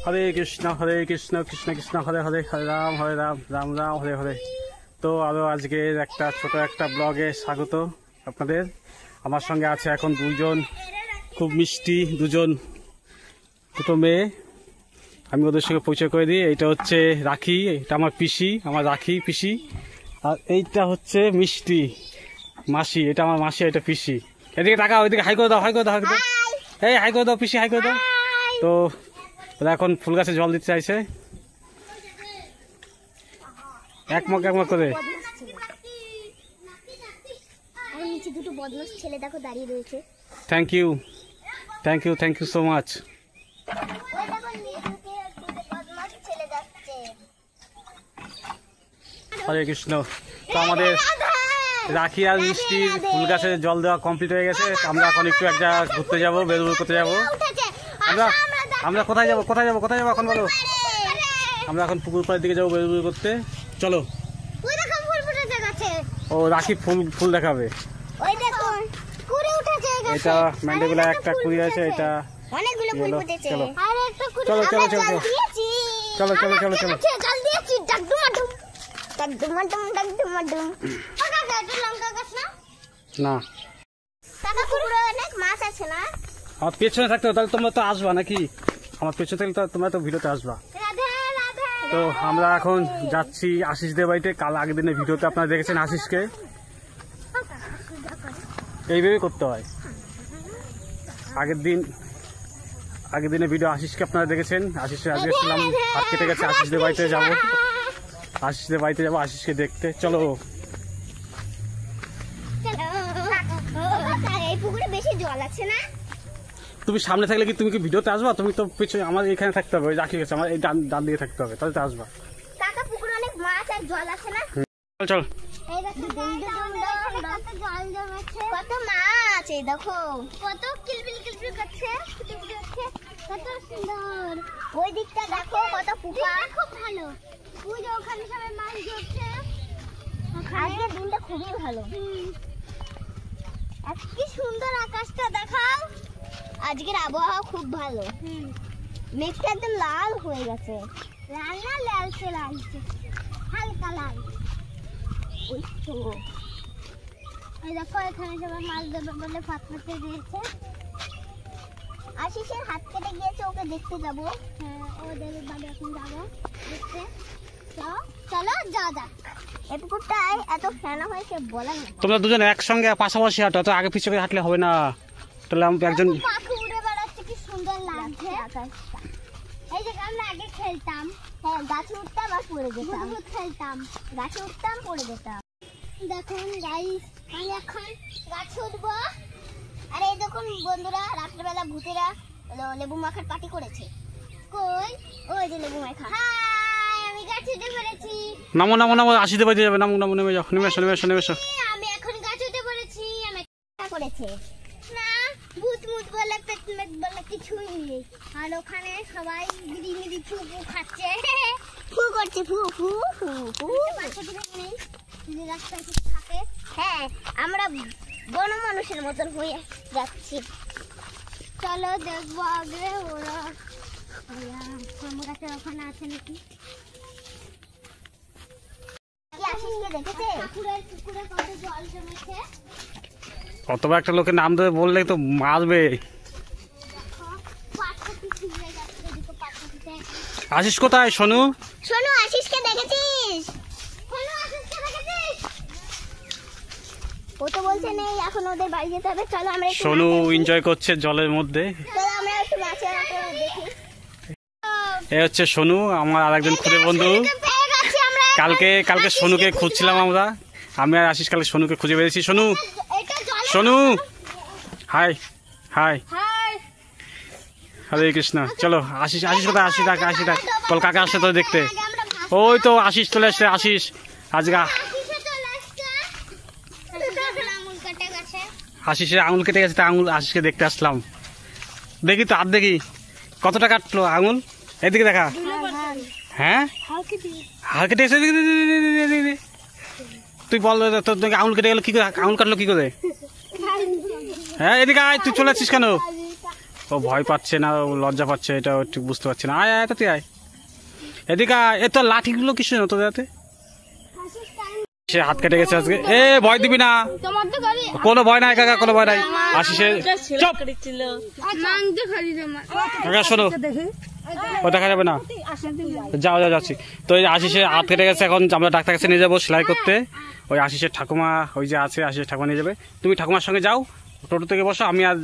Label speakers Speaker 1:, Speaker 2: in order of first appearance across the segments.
Speaker 1: হরে কৃষ্ণ কৃষ্ণ কৃষ্ণ হরে হরে, হরে রাম রাম রাম হরে হরে। তো আরও আজকের একটা ছোট একটা ব্লগে স্বাগত আপনাদের। আমার সঙ্গে আছে এখন দুজন খুব মিষ্টি দুটো মেয়ে। আমি ওদের সঙ্গে পরিচয় করে দিই। এইটা হচ্ছে রাখি, এটা আমার পিসি, আমার রাখি পিসি। আর এইটা হচ্ছে মিষ্টি মাসি, এটা আমার মাসি, এটা পিসি। এদিকে টাকা, ওইদিকে হাই করে দাও, হাই করে দাও, এই হাই করে দাও পিসি, হাই করে দাও। তো ওরা এখন ফুল গাছে জল দিতে চাইছে, এক মগ করে। Thank you so much. Hare Krishna. তো আমাদের রাখি আর মিষ্টির ফুল গাছে জল দেওয়া কমপ্লিট হয়ে গেছে। আমরা এখন একটু একটা ঘুরতে যাবো, বেরুবুর করতে যাবো। আমরা কোথায় যাবো এখন বলো? আমরা এখন পুকুর পাড়ের দিকে যাবো বেরুবুর করতে। চলো। ও রাখি ফুল দেখাবে। এটা ম্যান্ডেগুলা একটা কুড়ি আছে, এটা চলো চলো চলো চলো চলো চলো চলো চলো। না আমার পেছনে থাকতে হবে, তাহলে তোমরা তো আসবা নাকি? আমার পেছনে থাকলে তো তোমরা তো ভিডিওতে আসবা। তো আমরা এখন যাচ্ছি আশিসদের বাড়িতে। কাল আগের দিনের ভিডিওতে আপনারা দেখেছেন আশিসকে, এইভাবে করতে হয়। আগের দিনের ভিডিও আশিসকে আপনারা দেখেছেন। আশিসের আজকে ছিলাম, হাত কেটে গেছে। আশিসদের বাড়িতে যাবো, আশিসকে দেখতে। চলো। তুমি সামনে থাকলে কি তুমি কি ভিডিওতে আসবা? তুমি তো পিছনে, আমার এখানে থাকতে হবে, রাখি গেছে আমার এই ডান দিকে থাকতে হবে, তাহলে তো আসবা। চল
Speaker 2: কত মাছ, এই দেখো কত কিলবিল করছে, কত সুন্দর। ওই দিকটা দেখো কত পোকা, খুব ভালো। ওই যে ওখানে সবাই মাছ ধরছে। আজকে দিনটা খুবই ভালো। কি সুন্দর আকাশটা দেখাও। আজকের আবহাওয়া খুব ভালো। মেঘটা একদম লাল হয়ে গেছে, লাল না লালচে হালকা লাল। ওই তো এই দেখো এখানে সবাই মাছ ধরবে বলে ফাঁক করতে দিয়েছে। আশিসের হাত কেটে গিয়েছে, ওকে দেখতে যাবো। হ্যাঁ, ওদের বাড়ি এখন যাবো দেখতে। চলো যাওয়া যাক। এই পুকুরটায় এত ফেনা হয়েছে বলার না।
Speaker 1: তোমরা দুজন একসঙ্গে পাশাপাশি হাঁটো, তো আগে পিছনে হাঁটলে হবে না। তাহলে আমি একজন
Speaker 2: পাখি উড়ে বেড়াচ্ছে, কি সুন্দর লাগছে আকাশটা। এই যে আমরা আগে খেলতাম, হ্যাঁ গাছে উঠতাম আর পড়ে যেতাম, খেলতাম গাছে উঠতাম পড়ে যেতাম। দেখুন গাইস, আমি এখন গাছে উঠবো। আর এই দেখুন বন্ধুরা, রাত্রেবেলা ভূতেরা লেবু মাখার পার্টি করেছে। কই ওই যে লেবু মাখা। হাই, আমি গাছে উঠে পড়েছি।
Speaker 1: নামো আশিতে বাজে যাবে। নেমে যাও, নেমে এসো।
Speaker 2: আমি এখন গাছে উঠে পড়েছি। আমি করেছে না, ভূত বলে পেট বলে কিছুই নেই। আর ওখানে সবাই গিরিমিরি ফু খাচ্ছে, ফু করছে, ফু বাচ্চাগুলো নেই যদি রাস্তায় থাকে। হ্যাঁ, আমরা বন মানুষের মতন হয়ে যাচ্ছি। চলো দেখবো আগে ওরা আম গাছের ওখানে আছে নাকি।
Speaker 1: কতবার একটা লোকের নাম ধরে বললে তো মারবে। আশিস কোথায়? সোনু
Speaker 2: আশিসকে দেখেছিস? ও তো বলছে নেই, এখন ওদের বাড়ি যেতে হবে। চলো আমরা।
Speaker 1: সোনু এনজয় করছে জলের মধ্যে।
Speaker 2: আমরা একটু মাছের দেখি।
Speaker 1: এই হচ্ছে সোনু, আমার আরেকজন খুদে বন্ধু। কালকে সোনুকে খুঁজছিলাম আমরা, আমি আর আশিস কালকে সোনুকে খুঁজে পেয়েছি। সোনু হাই। হরে কৃষ্ণ। চলো আশিস কোথায়? আশিস ডাক বল, কাকা আসছে তো দেখতে। ওই তো আশিস চলে আসছে। আশিস আজকে আশিসের আঙুল কেটে গেছে, তা আঙুল আশিসকে দেখতে আসলাম। দেখি তো, আর দেখি কতটা কাটলো আঙুল। এদিকে দেখা। হ্যাঁ, হাল কেটে গেছে। তুই বল, তোর আঙুল কেটে গেল কি করে? আঙুল কাটলো কি করে? হ্যাঁ, এদিকে আয়। তুই চলে আসছিস কেন? ও ভয় পাচ্ছে না, ও লজ্জা পাচ্ছে, এটা ঠিক বুঝতে পারছে না। আয় আয় তুই আয় এদিকে। এ তো লাঠিগুলো কিছু না তোদের হাতে। সে হাত কেটে গেছে আজকে। এ ভয় দিবি না, কোনো ভয় নাই কাকা, কোনো ভয় নাই। আশিসে চুপ কাকা, শোনো ও দেখা যাবে না, যাও যাও যাচ্ছি। তো এই আশিসের হাত কেটে গেছে, এখন আমরা ডাক্তার কাছে নিয়ে যাবো সেলাই করতে। ওই আশিসের ঠাকুমা ওই যে আছে, আশিসের ঠাকুমা নিয়ে যাবে। তুমি ঠাকুমার সঙ্গে যাও, টোটো থেকে বসো, আমি আজ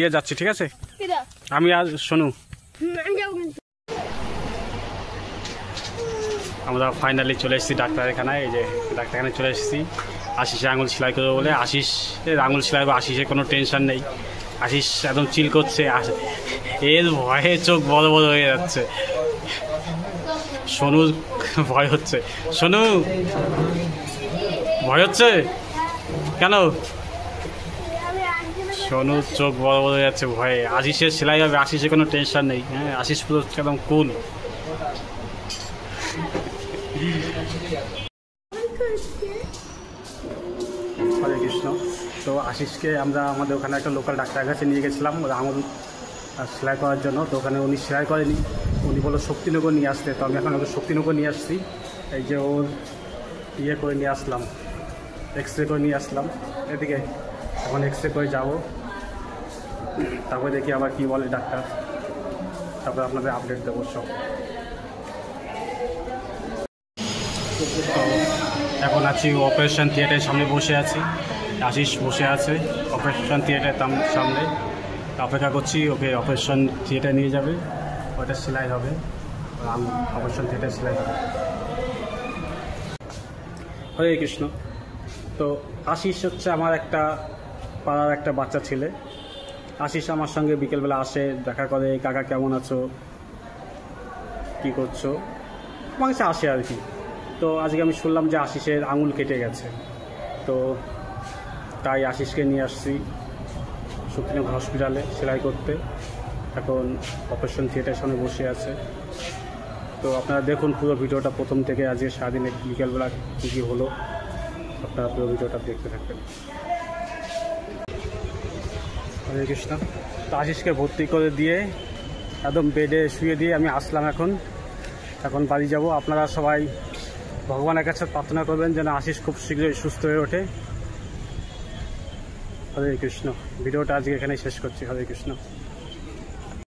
Speaker 1: ইয়ে যাচ্ছি, ঠিক আছে? আমি আজ শোনো, আমরা ফাইনালি চলে এসেছি ডাক্তারখানায়। এই যে ডাক্তারখানায় চলে এসেছি। আশিসে আঙুল সেলাই করবে বলে। আশিসের আঙুল সেলাই বা আশিসের কোনো টেনশন নেই। আশিস একদম চিল করছে, এর ভয়ে চোখ বড় বড় হয়ে যাচ্ছে। সোনু ভয় হচ্ছে, সোনু ভয় হচ্ছে কেন? সোনুর চোখ বড় বড় হয়ে যাচ্ছে ভয়ে। আশিসের সেলাই হবে, আশিসের কোনো টেনশন নেই। হ্যাঁ, আশিস পুরো একদম কুল। হরে কৃষ্ণ। তো আশিসকে আমরা আমাদের ওখানে একটা লোকাল ডাক্তারের কাছে নিয়ে গেছিলাম আঙুল সেলাই করার জন্য। তো ওখানে উনি সেলাই করেনি, উনি বললো শক্তিনগর নিয়ে আসতে। তো আমি এখন ওকে শক্তিনগর নিয়ে আসছি। এই যে ওর ইয়ে করে নিয়ে আসলাম, এক্স রে করে নিয়ে আসলাম। এদিকে এখন এক্স রে করে যাবো, তারপরে দেখি আবার কী বলে ডাক্তার, তারপরে আপনাদের আপডেট দেবো সব। এখন আছি অপারেশন থিয়েটারের সামনে বসে আছি। আশিস বসে আছে অপারেশন থিয়েটারের সামনে, অপেক্ষা করছি। ওকে অপারেশন থিয়েটার নিয়ে যাবে, ওটা সেলাই হবে, অপারেশন থিয়েটার সেলাই হবে। হরে কৃষ্ণ। তো আশিস হচ্ছে আমার একটা পাড়ার একটা বাচ্চা ছেলে। আশিস আমার সঙ্গে বিকেলবেলা আসে, দেখা করে, কাকা কেমন আছো, কী করছো, আমার কাছে আসে আর কি। তো আজকে আমি শুনলাম যে আশিসের আঙুল কেটে গেছে, তো তাই আশিসকে নিয়ে আসছি শক্তিনগর হসপিটালে সেলাই করতে। এখন অপারেশন থিয়েটারের সামনে বসে আছে। তো আপনারা দেখুন পুরো ভিডিওটা প্রথম থেকে আজকে সারাদিনে বিকেলবেলা কী কী হলো, আপনারা পুরো ভিডিওটা দেখতে থাকবেন। হরে কৃষ্ণ। তো আশিসকে ভর্তি করে দিয়ে একদম বেডে শুয়ে দিয়ে আমি আসলাম। এখন বাড়ি যাব। আপনারা সবাই ভগবানের কাছে প্রার্থনা করবেন যেন আশিস খুব শীঘ্রই সুস্থ হয়ে ওঠে। হরে কৃষ্ণ। ভিডিওটা আজকে এখানেই শেষ করছি। হরে কৃষ্ণ।